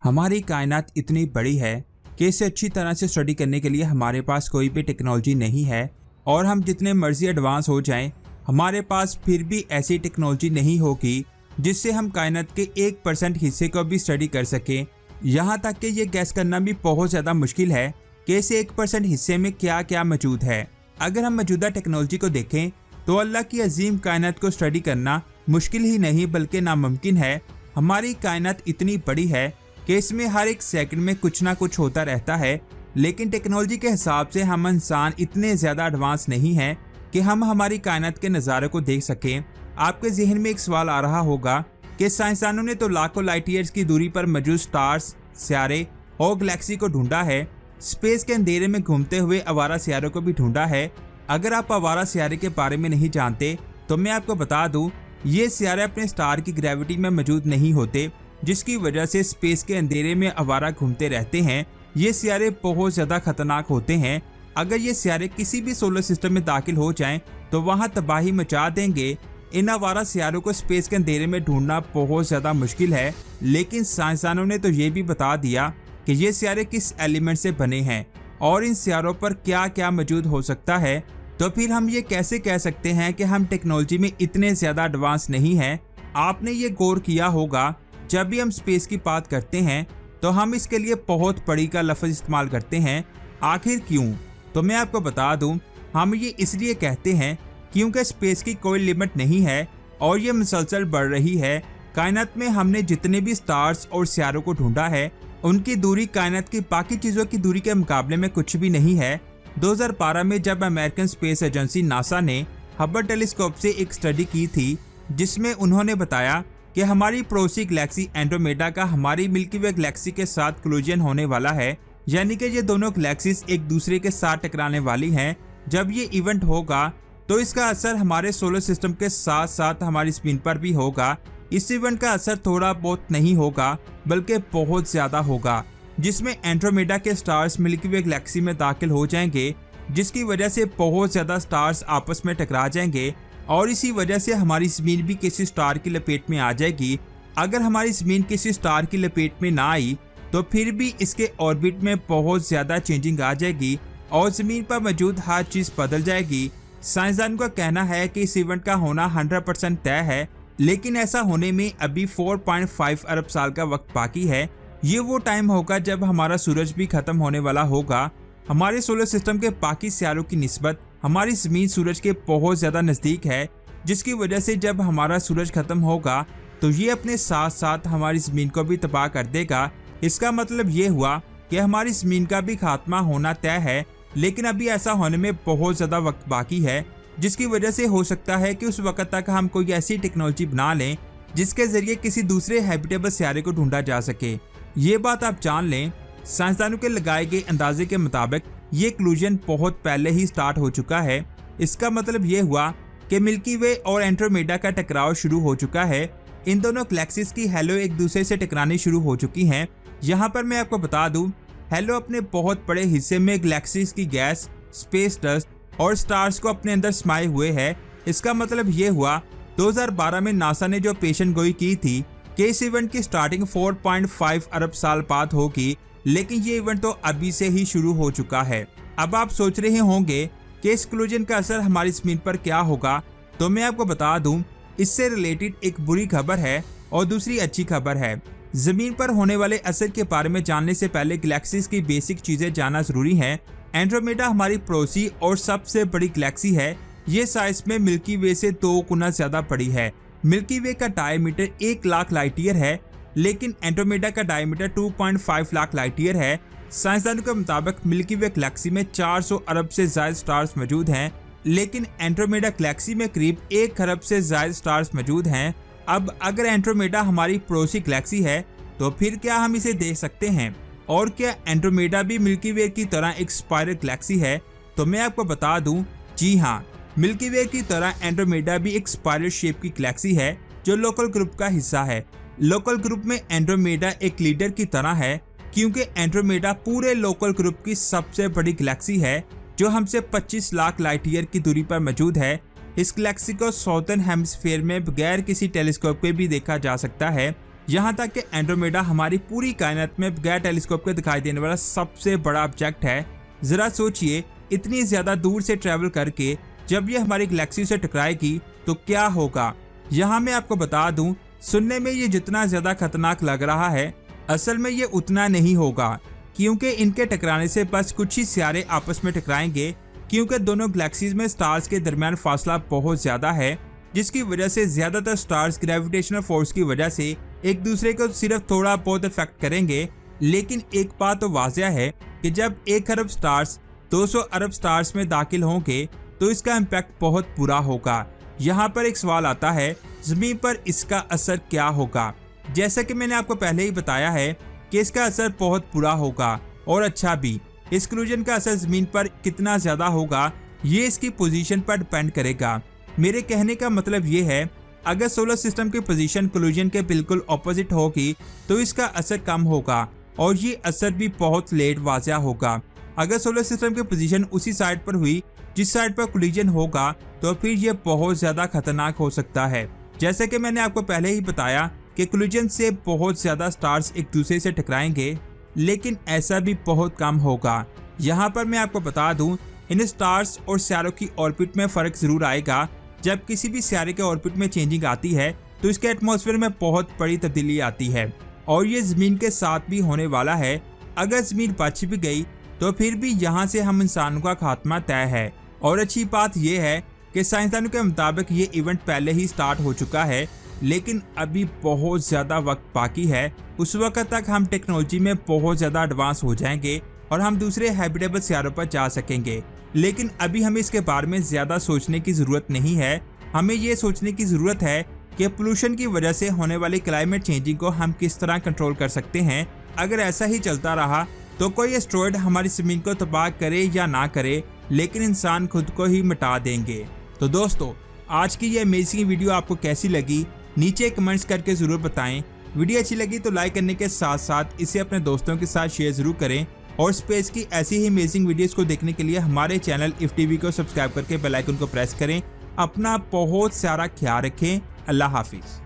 हमारी कायनात इतनी बड़ी है कि इसे अच्छी तरह से स्टडी करने के लिए हमारे पास कोई भी टेक्नोलॉजी नहीं है और हम जितने मर्जी एडवांस हो जाएं, हमारे पास फिर भी ऐसी टेक्नोलॉजी नहीं होगी जिससे हम कायनात के 1% हिस्से को भी स्टडी कर सकें। यहाँ तक कि ये गैस करना भी बहुत ज़्यादा मुश्किल है कि इस 1% हिस्से में क्या क्या मौजूद है। अगर हम मौजूदा टेक्नोलॉजी को देखें तो अल्लाह की अजीम कायनात को स्टडी करना मुश्किल ही नहीं बल्कि नामुमकिन है। हमारी कायनात इतनी बड़ी है कि इसमें हर एक सेकंड में कुछ ना कुछ होता रहता है, लेकिन टेक्नोलॉजी के हिसाब से हम इंसान इतने ज़्यादा एडवांस नहीं हैं कि हम हमारी कायनात के नज़ारे को देख सकें। आपके जहन में एक सवाल आ रहा होगा कि साइंसदानों ने तो लाखों लाइट ईयर्स की दूरी पर मौजूद स्टार्स, सियारे और गैलेक्सी को ढूंढा है, स्पेस के अंधेरे में घूमते हुए आवारा सियारों को भी ढूंढा है। अगर आप आवारा सियारे के बारे में नहीं जानते तो मैं आपको बता दूं, ये सियारे अपने स्टार की ग्रेविटी में मौजूद नहीं होते, जिसकी वजह से स्पेस के अंधेरे में आवारा घूमते रहते हैं। ये सियारे बहुत ज़्यादा खतरनाक होते हैं। अगर ये सियारे किसी भी सोलर सिस्टम में दाखिल हो जाएं तो वहाँ तबाही मचा देंगे। इन आवारा सियारों को स्पेस के अंधेरे में ढूंढना बहुत ज़्यादा मुश्किल है, लेकिन साइंसदानों ने तो ये भी बता दिया कि ये सियारे किस एलिमेंट से बने हैं और इन सियारों पर क्या क्या मौजूद हो सकता है। तो फिर हम ये कैसे कह सकते हैं कि हम टेक्नोलॉजी में इतने ज़्यादा एडवांस नहीं हैं। आपने ये गौर किया होगा, जब भी हम स्पेस की बात करते हैं तो हम इसके लिए बहुत बड़ी का लफ्ज़ इस्तेमाल करते हैं। आखिर क्यों? तो मैं आपको बता दूं, हम ये इसलिए कहते हैं क्योंकि स्पेस की कोई लिमिट नहीं है और ये मुसलसल बढ़ रही है। कायनात में हमने जितने भी स्टार्स और सियारों को ढूंढा है, उनकी दूरी कायनात की बाकी चीज़ों की दूरी के मुकाबले में कुछ भी नहीं है। 2012 में जब अमेरिकन स्पेस एजेंसी नासा ने हबल टेलीस्कोप से एक स्टडी की थी, जिसमें उन्होंने बताया कि हमारी पड़ोसी गैलेक्सी एंड्रोमेडा का हमारी मिल्की वे गैलेक्सी के साथ कोलिजन होने वाला है, यानी कि ये दोनों गैलेक्सीज एक दूसरे के साथ टकराने वाली हैं। जब ये इवेंट होगा तो इसका असर हमारे सोलर सिस्टम के साथ साथ हमारी ज़मीन पर भी होगा। इस इवेंट का असर थोड़ा बहुत नहीं होगा बल्कि बहुत ज़्यादा होगा, जिसमें एंड्रोमेडा के स्टार्स मिल्की वे गैलेक्सी में दाखिल हो जाएंगे, जिसकी वजह से बहुत ज़्यादा स्टार्स आपस में टकरा जाएंगे और इसी वजह से हमारी ज़मीन भी किसी स्टार की लपेट में आ जाएगी। अगर हमारी ज़मीन किसी स्टार की लपेट में ना आई तो फिर भी इसके ऑर्बिट में बहुत ज़्यादा चेंजिंग आ जाएगी और ज़मीन पर मौजूद हर चीज़ बदल जाएगी। साइंसदान का कहना है कि इस इवेंट का होना 100% तय है, लेकिन ऐसा होने में अभी 4.5 अरब साल का वक्त बाकी है। ये वो टाइम होगा जब हमारा सूरज भी खत्म होने वाला होगा। हमारे सोलर सिस्टम के बाकी सियारों की निस्बत हमारी ज़मीन सूरज के बहुत ज़्यादा नज़दीक है, जिसकी वजह से जब हमारा सूरज खत्म होगा तो ये अपने साथ साथ हमारी ज़मीन को भी तबाह कर देगा। इसका मतलब ये हुआ कि हमारी ज़मीन का भी खात्मा होना तय है, लेकिन अभी ऐसा होने में बहुत ज़्यादा वक्त बाकी है, जिसकी वजह से हो सकता है कि उस वक्त तक हम कोई ऐसी टेक्नोलॉजी बना लें जिसके ज़रिए किसी दूसरे हैबिटेबल सियारे को ढूंढा जा सके। ये बात आप जान लें, साइंसदानों के लगाए गए अंदाजे के मुताबिक ये कोलिजन बहुत पहले ही स्टार्ट हो चुका है। इसका मतलब ये हुआ कि मिल्की वे और एंड्रोमेडा का टकराव शुरू हो चुका है। इन दोनों गैलेक्सीज की हेलो एक दूसरे से टकरानी शुरू हो चुकी हैं। यहाँ पर मैं आपको बता दूं, हेलो अपने बहुत बड़े हिस्से में गैलेक्सीज की गैस, स्पेस डस्ट और स्टार्स को अपने अंदर समाये हुए है। इसका मतलब ये हुआ 2012 में नासा ने जो पेशन गोई की थी कि इस इवेंट की स्टार्टिंग 4.5 अरब साल बाद होगी, लेकिन ये इवेंट तो अभी से ही शुरू हो चुका है। अब आप सोच रहे होंगे कि इस कोलिजन का असर हमारी ज़मीन पर क्या होगा, तो मैं आपको बता दूं, इससे रिलेटेड एक बुरी खबर है और दूसरी अच्छी खबर है। ज़मीन पर होने वाले असर के बारे में जानने से पहले गैलेक्सीज की बेसिक चीज़ें जानना ज़रूरी है। एंड्रोमेडा हमारी पड़ोसी और सबसे बड़ी गैलेक्सी है। ये साइज में मिल्की वे से 2 गुना ज़्यादा बड़ी है। मिल्की वे का डायमीटर 1 लाख लाइट ईयर है, लेकिन एंड्रोमेडा का डायमीटर 2.5 लाख लाइट ईयर है। साइंसदानों के मुताबिक मिल्की वे गैलेक्सी में 400 अरब से ज़्यादा स्टार्स मौजूद हैं, लेकिन एंड्रोमेडा गैलेक्सी में करीब 1 अरब से ज़्यादा स्टार्स मौजूद हैं। अब अगर एंड्रोमेडा हमारी पड़ोसी गैलेक्सी है तो फिर क्या हम इसे देख सकते हैं? और क्या एंड्रोमेडा भी मिल्की वे की तरह एक स्पाइरल गैलेक्सी है? तो मैं आपको बता दूं, जी हाँ, मिल्की वे की तरह एंड्रोमेडा भी एक स्पाइरल शेप की गैलेक्सी है जो लोकल ग्रुप का हिस्सा है। लोकल ग्रुप में एंड्रोमेडा एक लीडर की तरह है, क्योंकि एंड्रोमेडा पूरे लोकल ग्रुप की सबसे बड़ी गैलेक्सी है जो हमसे 25 लाख लाइट ईयर की दूरी पर मौजूद है। इस गैलेक्सी को साउदर्न हेमिस्फीयर में बगैर किसी टेलीस्कोप के भी देखा जा सकता है। यहाँ तक कि एंड्रोमेडा हमारी पूरी कायनात में बगैर टेलीस्कोप के दिखाई देने वाला सबसे बड़ा ऑब्जेक्ट है। जरा सोचिए, इतनी ज्यादा दूर से ट्रेवल करके जब ये हमारी गैलेक्सी से टकराएगी तो क्या होगा। यहाँ मैं आपको बता दूं, सुनने में ये जितना ज्यादा खतरनाक लग रहा है, असल में ये उतना नहीं होगा, क्योंकि इनके टकराने से बस कुछ ही सितारे आपस में टकराएंगे, क्योंकि दोनों गैलेक्सीज में स्टार्स के दरमियान फासला बहुत ज्यादा है, जिसकी वजह से ज्यादातर स्टार्स ग्रेविटेशनल फोर्स की वजह से एक दूसरे को सिर्फ थोड़ा बहुत इफेक्ट करेंगे। लेकिन एक बात तो वाज़ह है कि जब 1 अरब स्टार्स 200 अरब स्टार्स में दाखिल होंगे तो इसका इम्पैक्ट बहुत बुरा होगा। यहाँ पर एक सवाल आता है, ज़मीन पर इसका असर क्या होगा। जैसा कि मैंने आपको पहले ही बताया है कि इसका असर बहुत बुरा होगा और अच्छा भी। इस कोलिजन का असर ज़मीन पर कितना ज़्यादा होगा ये इसकी पोजीशन पर डिपेंड करेगा। मेरे कहने का मतलब ये है, अगर सोलर सिस्टम की पोजीशन कोलिजन के बिल्कुल ऑपोजिट होगी तो इसका असर कम होगा और ये असर भी बहुत लेट वाज़ह होगा। अगर सोलर सिस्टम की पोजीशन उसी साइड पर हुई जिस साइड पर कोलिजन होगा तो फिर ये बहुत ज़्यादा खतरनाक हो सकता है। जैसे कि मैंने आपको पहले ही बताया कि कोलिजन से बहुत ज़्यादा स्टार्स एक दूसरे से टकराएंगे, लेकिन ऐसा भी बहुत कम होगा। यहाँ पर मैं आपको बता दूं, इन स्टार्स और सितारों की ऑर्बिट में फ़र्क ज़रूर आएगा। जब किसी भी सितारे के ऑर्बिट में चेंजिंग आती है तो इसके एटमॉस्फेयर में बहुत बड़ी तब्दीली आती है और ये ज़मीन के साथ भी होने वाला है। अगर ज़मीन बच भी गई तो फिर भी यहाँ से हम इंसानों का खात्मा तय है। और अच्छी बात यह है कि साइंसदानों के मुताबिक ये इवेंट पहले ही स्टार्ट हो चुका है, लेकिन अभी बहुत ज़्यादा वक्त बाकी है। उस वक्त तक हम टेक्नोलॉजी में बहुत ज़्यादा एडवांस हो जाएंगे और हम दूसरे हैबिटेबल सितारों पर जा सकेंगे। लेकिन अभी हमें इसके बारे में ज़्यादा सोचने की ज़रूरत नहीं है। हमें ये सोचने की ज़रूरत है कि पोल्यूशन की वजह से होने वाली क्लाइमेट चेंजिंग को हम किस तरह कंट्रोल कर सकते हैं। अगर ऐसा ही चलता रहा तो कोई एस्टेरॉयड हमारी ज़मीन को तबाह करे या ना करे, लेकिन इंसान खुद को ही मिटा देंगे। तो दोस्तों, आज की ये अमेजिंग वीडियो आपको कैसी लगी नीचे कमेंट्स करके ज़रूर बताएं। वीडियो अच्छी लगी तो लाइक करने के साथ साथ इसे अपने दोस्तों के साथ शेयर ज़रूर करें और स्पेस की ऐसी ही अमेजिंग वीडियोस को देखने के लिए हमारे चैनल इफ टीवी को सब्सक्राइब करके बेल आइकन को प्रेस करें। अपना बहुत सारा ख्याल रखें। अल्लाह हाफिज़।